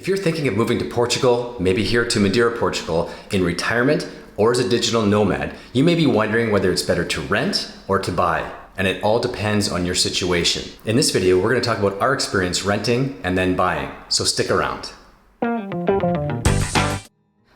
If you're thinking of moving to Portugal, maybe here to Madeira, Portugal, in retirement or as a digital nomad, you may be wondering whether it's better to rent or to buy. And it all depends on your situation. In this video, we're going to talk about our experience renting and then buying. So stick around.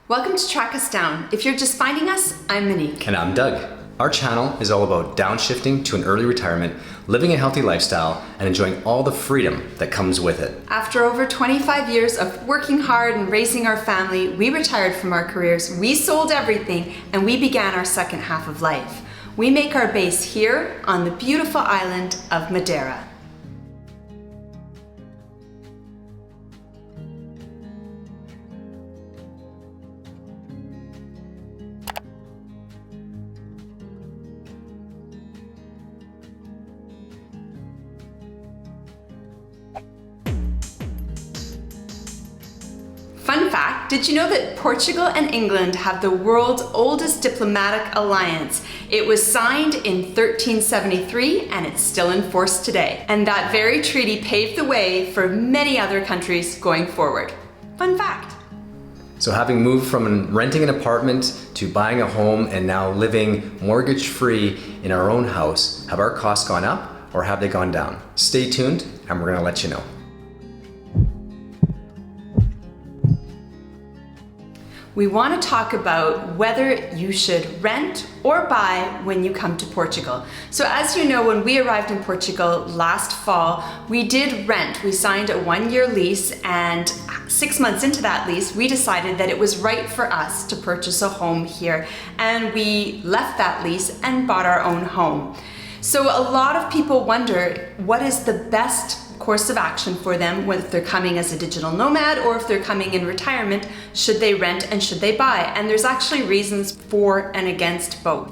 Welcome to Track Us Down. If you're just finding us, I'm Monique. And I'm Doug. Our channel is all about downshifting to an early retirement, living a healthy lifestyle, and enjoying all the freedom that comes with it. After over 25 years of working hard and raising our family, we retired from our careers, we sold everything, and we began our second half of life. We make our base here on the beautiful island of Madeira. Fun fact, did you know that Portugal and England have the world's oldest diplomatic alliance? It was signed in 1373 and it's still in force today. And that very treaty paved the way for many other countries going forward. Fun fact. So having moved from renting an apartment to buying a home and now living mortgage-free in our own house, have our costs gone up or have they gone down? Stay tuned and we're gonna let you know. We want to talk about whether you should rent or buy when you come to Portugal. So as you know, when we arrived in Portugal last fall, we did rent. We signed a 1-year lease, and 6 months into that lease, we decided that it was right for us to purchase a home here. And we left that lease and bought our own home. So a lot of people wonder, what is the best course of action for them, whether they're coming as a digital nomad or if they're coming in retirement? Should they rent and should they buy? And there's actually reasons for and against both.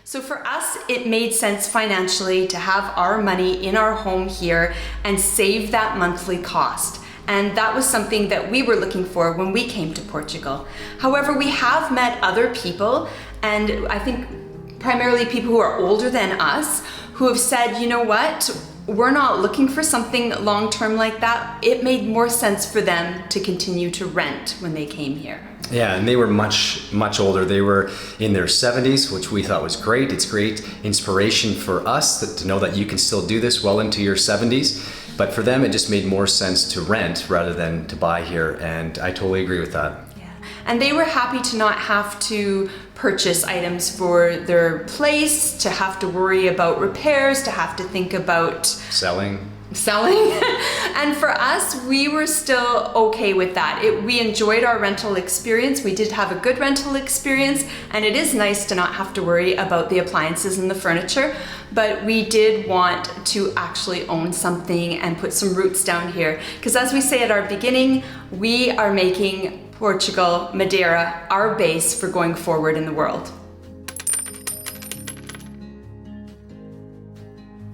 So for us, it made sense financially to have our money in our home here and save that monthly cost. And that was something that we were looking for when we came to Portugal. However, we have met other people, and I think primarily people who are older than us, who have said, you know what, we're not looking for something long-term like that. It made more sense for them to continue to rent when they came here. Yeah, and they were much older. They were in their 70s, which we thought was great. It's great inspiration for us to know that you can still do this well into your 70s. But for them, it just made more sense to rent rather than to buy here. And I totally agree with that. Yeah, and they were happy to not have to purchase items for their place, to have to worry about repairs, to have to think about selling. And for us, we were still okay with that. We enjoyed our rental experience. We did have a good rental experience, and it is nice to not have to worry about the appliances and the furniture, but we did want to actually own something and put some roots down here. Because as we say at our beginning, we are making Portugal, Madeira, our base for going forward in the world.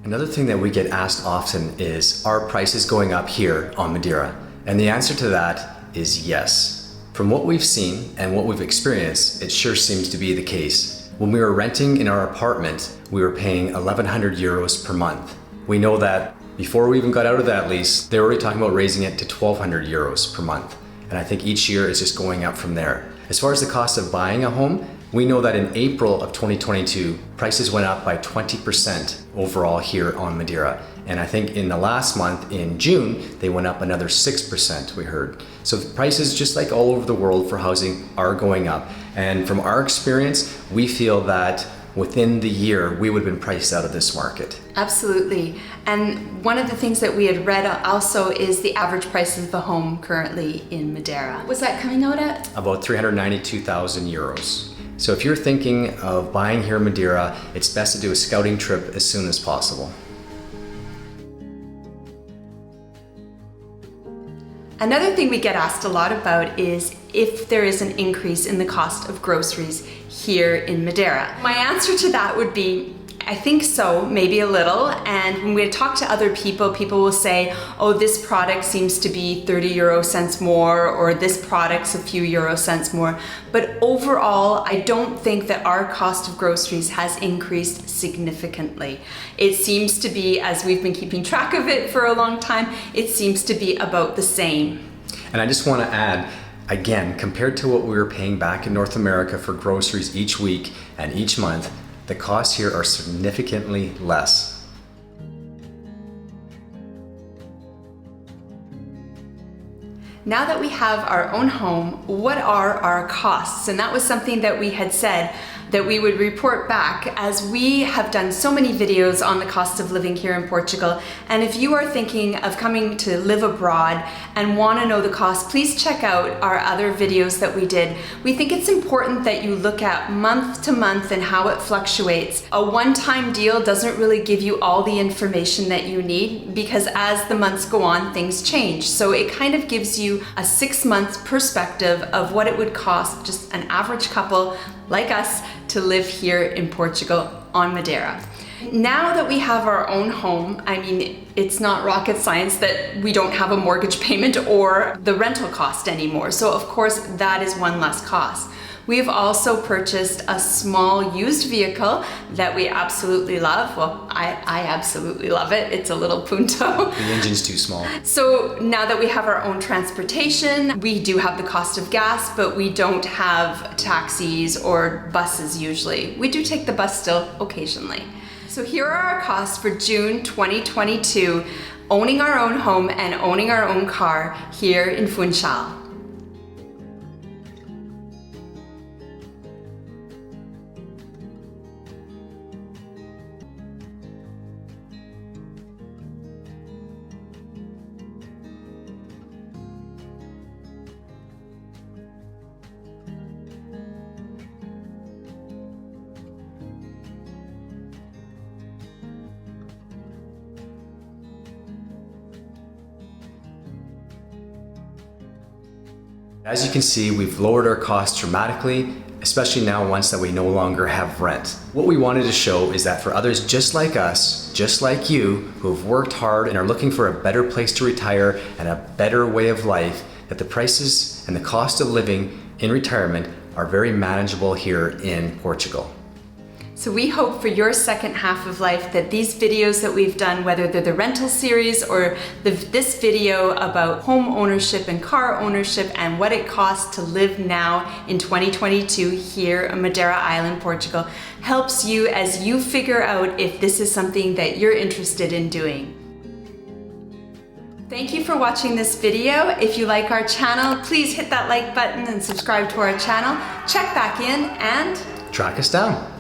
Another thing that we get asked often is, are prices going up here on Madeira? And the answer to that is yes. From what we've seen and what we've experienced, it sure seems to be the case. When we were renting in our apartment, we were paying 1,100 euros per month. We know that before we even got out of that lease, they were already talking about raising it to 1,200 euros per month. And I think each year is just going up from there. As far as the cost of buying a home, we know that in April of 2022, prices went up by 20% overall here on Madeira. And I think in the last month, in June, they went up another 6%, we heard. So the prices, just like all over the world for housing, are going up. And from our experience, we feel that within the year, we would have been priced out of this market. Absolutely. And one of the things that we had read also is the average price of the home currently in Madeira. Was that coming out at? About 392,000 euros. So if you're thinking of buying here in Madeira, it's best to do a scouting trip as soon as possible. Another thing we get asked a lot about is if there is an increase in the cost of groceries here in Madeira. My answer to that would be, I think so, maybe a little. And when we talk to other people, people will say, oh, this product seems to be 30 euro cents more, or this product's a few euro cents more. But overall, I don't think that our cost of groceries has increased significantly. It seems to be, as we've been keeping track of it for a long time, it seems to be about the same. And I just want to add, again, compared to what we were paying back in North America for groceries each week and each month, the costs here are significantly less. Now that we have our own home, what are our costs? And that was something that we had said that we would report back, as we have done so many videos on the cost of living here in Portugal. And if you are thinking of coming to live abroad and want to know the cost, please check out our other videos that we did. We think it's important that you look at month to month and how it fluctuates. A one-time deal doesn't really give you all the information that you need, because as the months go on, things change. So it kind of gives you a 6-month perspective of what it would cost just an average couple like us to live here in Portugal on Madeira. Now that we have our own home, I mean, it's not rocket science that we don't have a mortgage payment or the rental cost anymore. So of course, that is one less cost. We've also purchased a small used vehicle that we absolutely love. Well, I absolutely love it. It's a little Punto. The engine's too small. So now that we have our own transportation, we do have the cost of gas, but we don't have taxis or buses usually. We do take the bus still occasionally. So here are our costs for June 2022, owning our own home and owning our own car here in Funchal. As you can see, we've lowered our costs dramatically, especially now once that we no longer have rent. What we wanted to show is that for others just like us, just like you, who have worked hard and are looking for a better place to retire and a better way of life, that the prices and the cost of living in retirement are very manageable here in Portugal. So we hope for your second half of life that these videos that we've done, whether they're the rental series or this video about home ownership and car ownership and what it costs to live now in 2022 here on Madeira Island, Portugal, helps you as you figure out if this is something that you're interested in doing. Thank you for watching this video. If you like our channel, please hit that like button and subscribe to our channel. Check back in and Track us down.